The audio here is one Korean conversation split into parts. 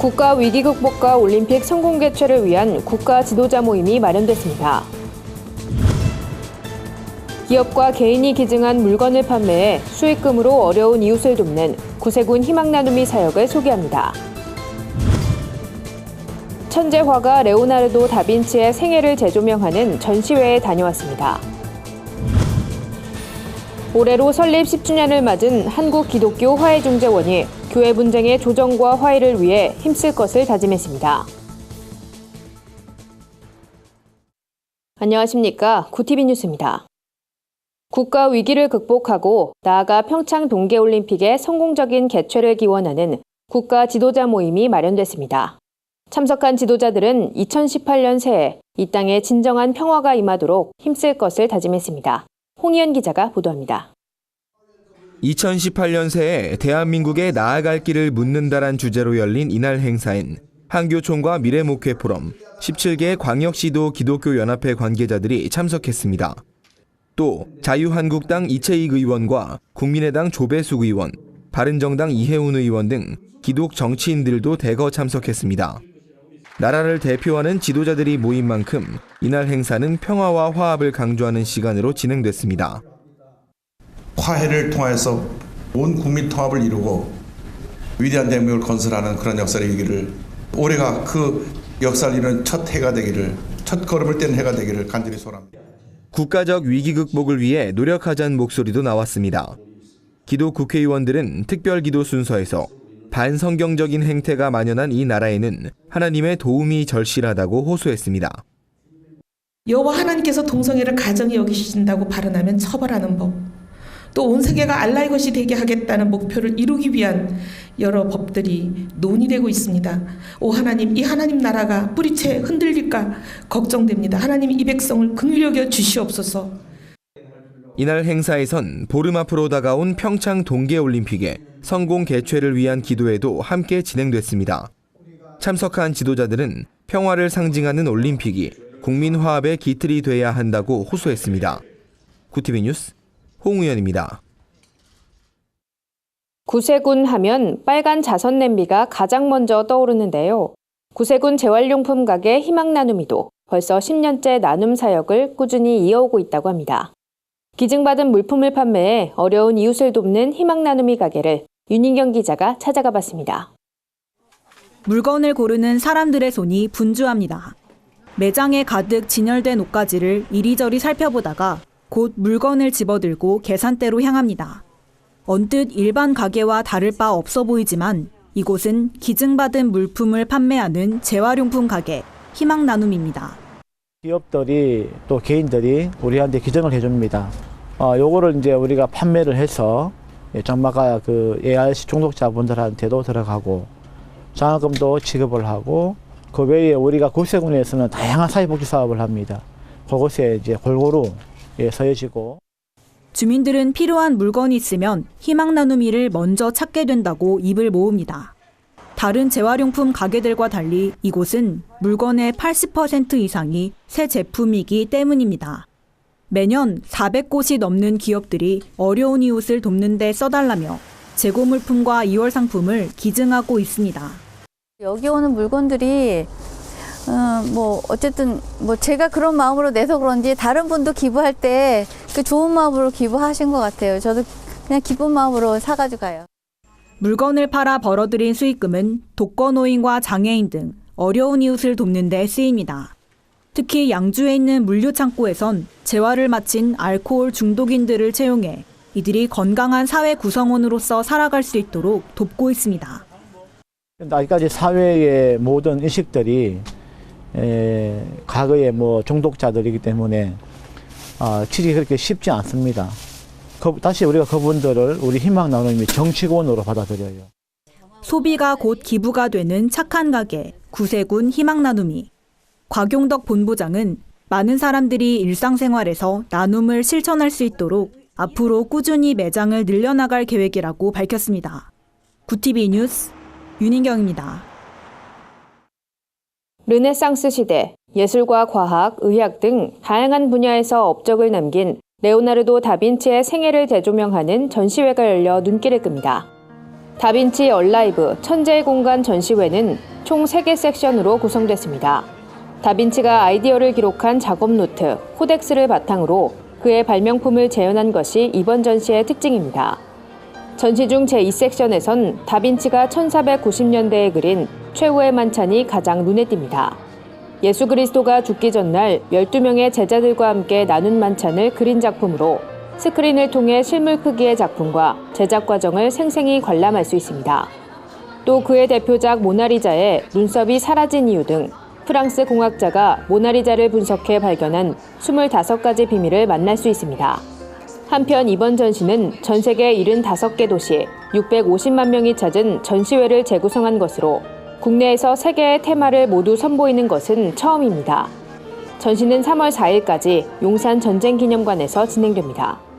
국가 위기 극복과 올림픽 성공 개최를 위한 국가 지도자 모임이 마련됐습니다. 기업과 개인이 기증한 물건을 판매해 수익금으로 어려운 이웃을 돕는 구세군 희망나눔이 사역을 소개합니다. 천재 화가 레오나르도 다빈치의 생애를 재조명하는 전시회에 다녀왔습니다. 올해로 설립 10주년을 맞은 한국기독교화해중재원이 교회 분쟁의 조정과 화해를 위해 힘쓸 것을 다짐했습니다. 안녕하십니까. 구티비 뉴스입니다. 국가 위기를 극복하고 나아가 평창 동계올림픽의 성공적인 개최를 기원하는 국가 지도자 모임이 마련됐습니다. 참석한 지도자들은 2018년 새해 이 땅에 진정한 평화가 임하도록 힘쓸 것을 다짐했습니다. 홍희연 기자가 보도합니다. 2018년 새해 대한민국의 나아갈 길을 묻는다란 주제로 열린 이날 행사엔 한교총과 미래목회 포럼, 17개 광역시도 기독교연합회 관계자들이 참석했습니다. 또 자유한국당 이채익 의원과 국민의당 조배숙 의원, 바른정당 이해운 의원 등 기독 정치인들도 대거 참석했습니다. 나라를 대표하는 지도자들이 모인 만큼 이날 행사는 평화와 화합을 강조하는 시간으로 진행됐습니다. 화해를 통해서 온 국민 통합을 이루고 위대한 대한민국을 건설하는 그런 역사를 이기를, 올해가 그 역사를 이루는 첫 해가 되기를, 첫 걸음을 뗀 해가 되기를 간절히 소원합니다. 국가적 위기 극복을 위해 노력하자는 목소리도 나왔습니다. 기독 국회의원들은 특별기도 순서에서 반성경적인 행태가 만연한 이 나라에는 하나님의 도움이 절실하다고 호소했습니다. 여호와 하나님께서 동성애를 가정히 여기신다고 발언하면 처벌하는 법, 또 온 세계가 알라의 것이 되게 하겠다는 목표를 이루기 위한 여러 법들이 논의되고 있습니다. 오 하나님, 이 하나님 나라가 뿌리채 흔들릴까 걱정됩니다. 하나님 이 백성을 긍휼히 여겨 주시옵소서. 이날 행사에선 보름 앞으로 다가온 평창 동계올림픽의 성공 개최를 위한 기도회도 함께 진행됐습니다. 참석한 지도자들은 평화를 상징하는 올림픽이 국민 화합의 기틀이 돼야 한다고 호소했습니다. 구티비 뉴스 홍우연입니다. 구세군 하면 빨간 자선 냄비가 가장 먼저 떠오르는데요. 구세군 재활용품 가게 희망나눔이도 벌써 10년째 나눔 사역을 꾸준히 이어오고 있다고 합니다. 기증받은 물품을 판매해 어려운 이웃을 돕는 희망나눔이 가게를 윤인경 기자가 찾아가 봤습니다. 물건을 고르는 사람들의 손이 분주합니다. 매장에 가득 진열된 옷가지를 이리저리 살펴보다가 곧 물건을 집어들고 계산대로 향합니다. 언뜻 일반 가게와 다를 바 없어 보이지만 이곳은 기증받은 물품을 판매하는 재활용품 가게 희망나눔입니다. 기업들이 또 개인들이 우리한테 기증을 해줍니다. 요거를 이제 우리가 판매를 해서 정말가 그 ARC 중독자분들한테도 들어가고 장학금도 지급을 하고, 그 외에 우리가 구세군에서는 다양한 사회복지 사업을 합니다. 그곳에 이제 골고루 서해지고. 주민들은 필요한 물건이 있으면 희망나눔이를 먼저 찾게 된다고 입을 모읍니다. 다른 재활용품 가게들과 달리 이곳은 물건의 80% 이상이 새 제품이기 때문입니다. 매년 400곳이 넘는 기업들이 어려운 이웃을 돕는 데 써달라며 재고 물품과 2월 상품을 기증하고 있습니다. 여기 오는 물건들이 어쨌든 제가 그런 마음으로 내서 그런지 다른 분도 기부할 때 그 좋은 마음으로 기부하신 것 같아요. 저도 그냥 기쁜 마음으로 사가지고 가요. 물건을 팔아 벌어들인 수익금은 독거노인과 장애인 등 어려운 이웃을 돕는 데 쓰입니다. 특히 양주에 있는 물류창고에선 재활을 마친 알코올 중독인들을 채용해 이들이 건강한 사회 구성원으로서 살아갈 수 있도록 돕고 있습니다. 아직까지 사회의 모든 인식들이 과거의 중독자들이기 때문에 취직이 그렇게 쉽지 않습니다. 다시 우리가 그분들을 우리 희망나눔이 정치권으로 받아들여요. 소비가 곧 기부가 되는 착한 가게, 구세군 희망나눔이. 곽용덕 본부장은 많은 사람들이 일상생활에서 나눔을 실천할 수 있도록 앞으로 꾸준히 매장을 늘려나갈 계획이라고 밝혔습니다. 구티비 뉴스 윤인경입니다. 르네상스 시대, 예술과 과학, 의학 등 다양한 분야에서 업적을 남긴 레오나르도 다빈치의 생애를 재조명하는 전시회가 열려 눈길을 끕니다. 다빈치 얼라이브 천재의 공간 전시회는 총 3개 섹션으로 구성됐습니다. 다빈치가 아이디어를 기록한 작업 노트, 코덱스를 바탕으로 그의 발명품을 재현한 것이 이번 전시의 특징입니다. 전시 중 제2섹션에선 다빈치가 1490년대에 그린 최후의 만찬이 가장 눈에 띕니다. 예수 그리스도가 죽기 전날 12명의 제자들과 함께 나눈 만찬을 그린 작품으로 스크린을 통해 실물 크기의 작품과 제작 과정을 생생히 관람할 수 있습니다. 또 그의 대표작 모나리자의 눈썹이 사라진 이유 등 프랑스 공학자가 모나리자를 분석해 발견한 25가지 비밀을 만날 수 있습니다. 한편 이번 전시는 전 세계 75개 도시 650만 명이 찾은 전시회를 재구성한 것으로 국내에서 3개의 테마를 모두 선보이는 것은 처음입니다. 전시는 3월 4일까지 용산 전쟁기념관에서 진행됩니다.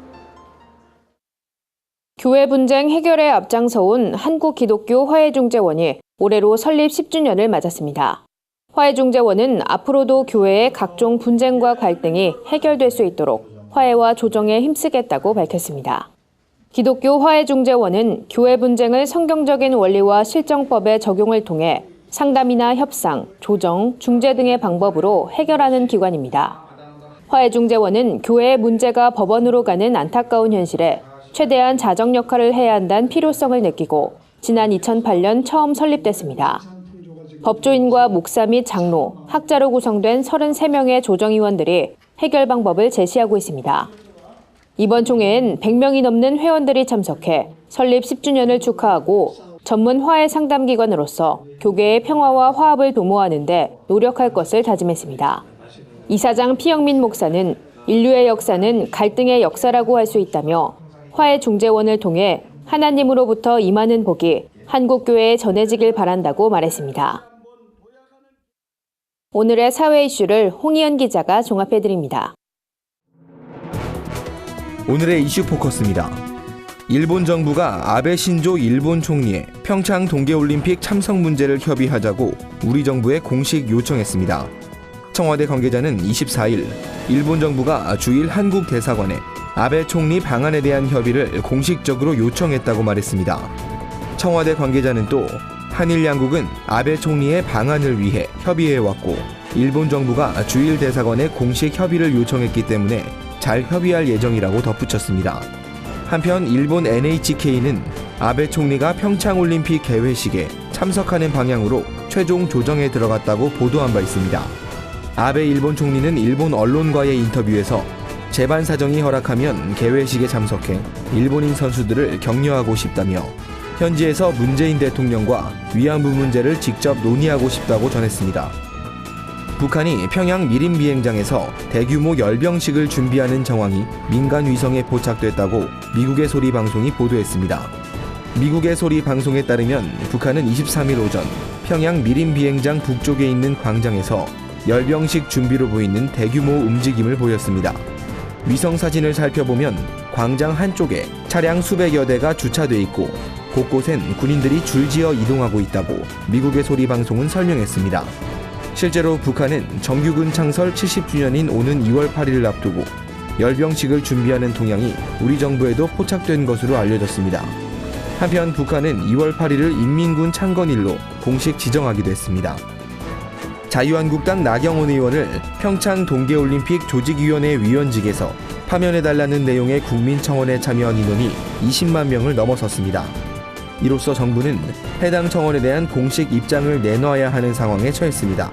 교회 분쟁 해결에 앞장서온 한국기독교 화해중재원이 올해로 설립 10주년을 맞았습니다. 화해중재원은 앞으로도 교회의 각종 분쟁과 갈등이 해결될 수 있도록 화해와 조정에 힘쓰겠다고 밝혔습니다. 기독교 화해중재원은 교회 분쟁을 성경적인 원리와 실정법의 적용을 통해 상담이나 협상, 조정, 중재 등의 방법으로 해결하는 기관입니다. 화해중재원은 교회의 문제가 법원으로 가는 안타까운 현실에 최대한 자정 역할을 해야 한다는 필요성을 느끼고 지난 2008년 처음 설립됐습니다. 법조인과 목사 및 장로, 학자로 구성된 33명의 조정위원들이 해결 방법을 제시하고 있습니다. 이번 총회엔 100명이 넘는 회원들이 참석해 설립 10주년을 축하하고 전문 화해 상담기관으로서 교계의 평화와 화합을 도모하는 데 노력할 것을 다짐했습니다. 이사장 피영민 목사는 인류의 역사는 갈등의 역사라고 할 수 있다며 화해중재원을 통해 하나님으로부터 임하는 복이 한국교회에 전해지길 바란다고 말했습니다. 오늘의 사회 이슈를 홍희연 기자가 종합해드립니다. 오늘의 이슈 포커스입니다. 일본 정부가 아베 신조 일본 총리의 평창 동계올림픽 참석 문제를 협의하자고 우리 정부에 공식 요청했습니다. 청와대 관계자는 24일 일본 정부가 주일 한국 대사관에 아베 총리 방안에 대한 협의를 공식적으로 요청했다고 말했습니다. 청와대 관계자는 또 한일 양국은 아베 총리의 방안을 위해 협의해왔고 일본 정부가 주일 대사관에 공식 협의를 요청했기 때문에 잘 협의할 예정이라고 덧붙였습니다. 한편 일본 NHK는 아베 총리가 평창올림픽 개회식에 참석하는 방향으로 최종 조정에 들어갔다고 보도한 바 있습니다. 아베 일본 총리는 일본 언론과의 인터뷰에서 재반 사정이 허락하면 개회식에 참석해 일본인 선수들을 격려하고 싶다며 현지에서 문재인 대통령과 위안부 문제를 직접 논의하고 싶다고 전했습니다. 북한이 평양 미림 비행장에서 대규모 열병식을 준비하는 정황이 민간 위성에 포착됐다고 미국의 소리 방송이 보도했습니다. 미국의 소리 방송에 따르면 북한은 23일 오전 평양 미림 비행장 북쪽에 있는 광장에서 열병식 준비로 보이는 대규모 움직임을 보였습니다. 위성 사진을 살펴보면 광장 한쪽에 차량 수백여 대가 주차돼 있고 곳곳엔 군인들이 줄지어 이동하고 있다고 미국의 소리 방송은 설명했습니다. 실제로 북한은 정규군 창설 70주년인 오는 2월 8일을 앞두고 열병식을 준비하는 동향이 우리 정부에도 포착된 것으로 알려졌습니다. 한편 북한은 2월 8일을 인민군 창건일로 공식 지정하기도 했습니다. 자유한국당 나경원 의원을 평창 동계올림픽 조직위원회 위원직에서 파면해달라는 내용의 국민청원에 참여한 인원이 20만 명을 넘어섰습니다. 이로써 정부는 해당 청원에 대한 공식 입장을 내놔야 하는 상황에 처했습니다.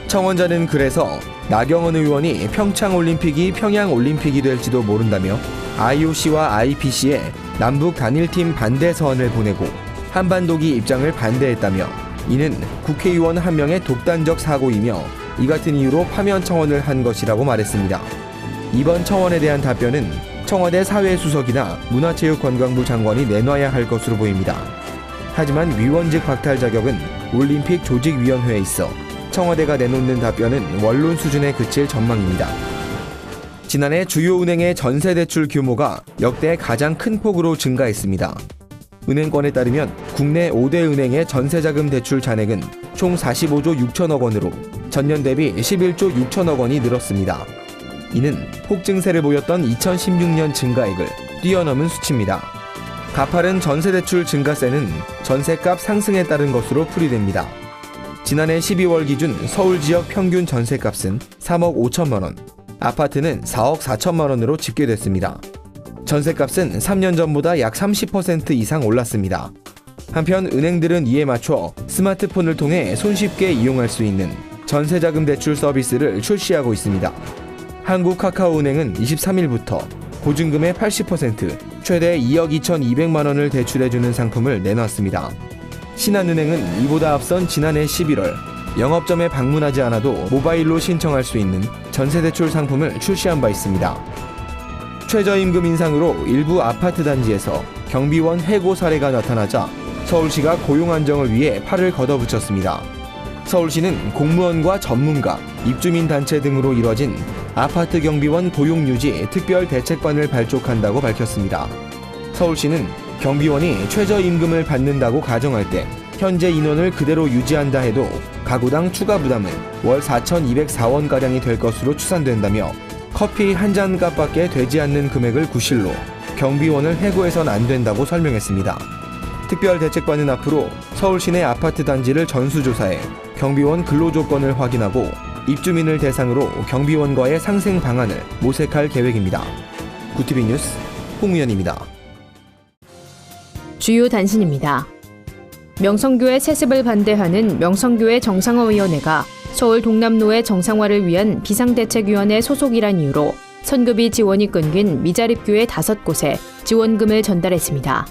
청원자는 그래서 나경원 의원이 평창올림픽이 평양올림픽이 될지도 모른다며 IOC와 IPC에 남북 단일팀 반대 서한을 보내고 한반도기 입장을 반대했다며 이는 국회의원 한 명의 독단적 사고이며 이 같은 이유로 파면 청원을 한 것이라고 말했습니다. 이번 청원에 대한 답변은 청와대 사회수석이나 문화체육관광부 장관이 내놔야 할 것으로 보입니다. 하지만 위원직 박탈 자격은 올림픽 조직위원회에 있어 청와대가 내놓는 답변은 원론 수준에 그칠 전망입니다. 지난해 주요 은행의 전세 대출 규모가 역대 가장 큰 폭으로 증가했습니다. 은행권에 따르면 국내 5대 은행의 전세자금 대출 잔액은 총 45조 6천억 원으로 전년 대비 11조 6천억 원이 늘었습니다. 이는 폭증세를 보였던 2016년 증가액을 뛰어넘은 수치입니다. 가파른 전세대출 증가세는 전세값 상승에 따른 것으로 풀이됩니다. 지난해 12월 기준 서울 지역 평균 전세값은 3억 5천만 원, 아파트는 4억 4천만 원으로 집계됐습니다. 전세값은 3년 전보다 약 30% 이상 올랐습니다. 한편 은행들은 이에 맞춰 스마트폰을 통해 손쉽게 이용할 수 있는 전세자금 대출 서비스를 출시하고 있습니다. 한국카카오은행은 23일부터 보증금의 80% 최대 2억 2,200만 원을 대출해주는 상품을 내놨습니다. 신한은행은 이보다 앞선 지난해 11월 영업점에 방문하지 않아도 모바일로 신청할 수 있는 전세대출 상품을 출시한 바 있습니다. 최저임금 인상으로 일부 아파트 단지에서 경비원 해고 사례가 나타나자 서울시가 고용 안정을 위해 팔을 걷어붙였습니다. 서울시는 공무원과 전문가, 입주민 단체 등으로 이뤄진 아파트 경비원 고용 유지 특별 대책반을 발족한다고 밝혔습니다. 서울시는 경비원이 최저임금을 받는다고 가정할 때 현재 인원을 그대로 유지한다 해도 가구당 추가 부담은 월 4,204원가량이 될 것으로 추산된다며 커피 한 잔 값밖에 되지 않는 금액을 구실로 경비원을 해고해선 안 된다고 설명했습니다. 특별 대책반은 앞으로 서울 시내 아파트 단지를 전수조사해 경비원 근로조건을 확인하고 입주민을 대상으로 경비원과의 상생 방안을 모색할 계획입니다. 구티비 뉴스 홍우연입니다. 주요 단신입니다. 명성교회 세습을 반대하는 명성교회 정상화위원회가 서울 동남로의 정상화를 위한 비상대책위원회 소속이란 이유로 선교비 지원이 끊긴 미자립교회 5곳에 지원금을 전달했습니다.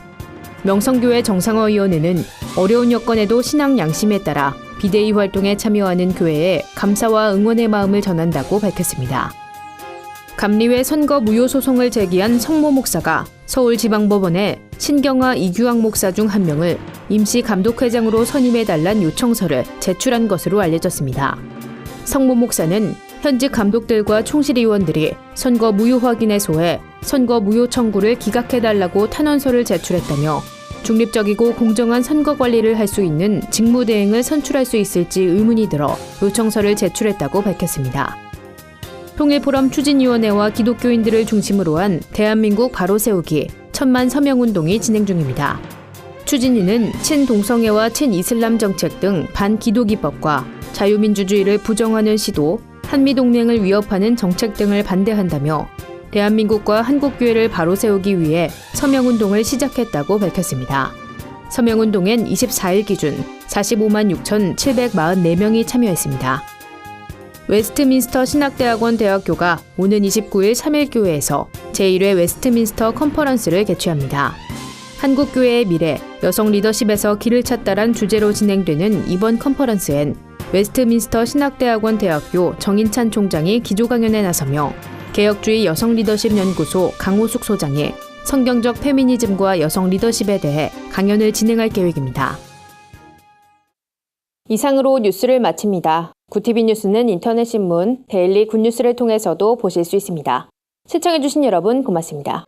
명성교회 정상화위원회는 어려운 여건에도 신앙 양심에 따라 비대위 활동에 참여하는 교회에 감사와 응원의 마음을 전한다고 밝혔습니다. 감리회 선거 무효 소송을 제기한 성모 목사가 서울지방법원에 신경화 이규학 목사 중 한 명을 임시 감독회장으로 선임해달란 요청서를 제출한 것으로 알려졌습니다. 성모 목사는 현직 감독들과 총실위원들이 선거 무효 확인에 소해 선거 무효 청구를 기각해달라고 탄원서를 제출했다며 중립적이고 공정한 선거 관리를 할 수 있는 직무대행을 선출할 수 있을지 의문이 들어 요청서를 제출했다고 밝혔습니다. 통일포럼 추진위원회와 기독교인들을 중심으로 한 대한민국 바로 세우기 천만 서명운동이 진행 중입니다. 추진위는 친동성애와 친이슬람 정책 등 반기독이법과 자유민주주의를 부정하는 시도, 한미동맹을 위협하는 정책 등을 반대한다며 대한민국과 한국교회를 바로 세우기 위해 서명운동을 시작했다고 밝혔습니다. 서명운동엔 24일 기준 45만 6,744명이 참여했습니다. 웨스트민스터 신학대학원 대학교가 오는 29일 3일교회에서 제1회 웨스트민스터 컨퍼런스를 개최합니다. 한국교회의 미래, 여성 리더십에서 길을 찾다란 주제로 진행되는 이번 컨퍼런스엔 웨스트민스터 신학대학원 대학교 정인찬 총장이 기조 강연에 나서며 개혁주의 여성 리더십 연구소 강호숙 소장이 성경적 페미니즘과 여성 리더십에 대해 강연을 진행할 계획입니다. 이상으로 뉴스를 마칩니다. 구티비 뉴스는 인터넷 신문 데일리 굿뉴스를 통해서도 보실 수 있습니다. 시청해주신 여러분 고맙습니다.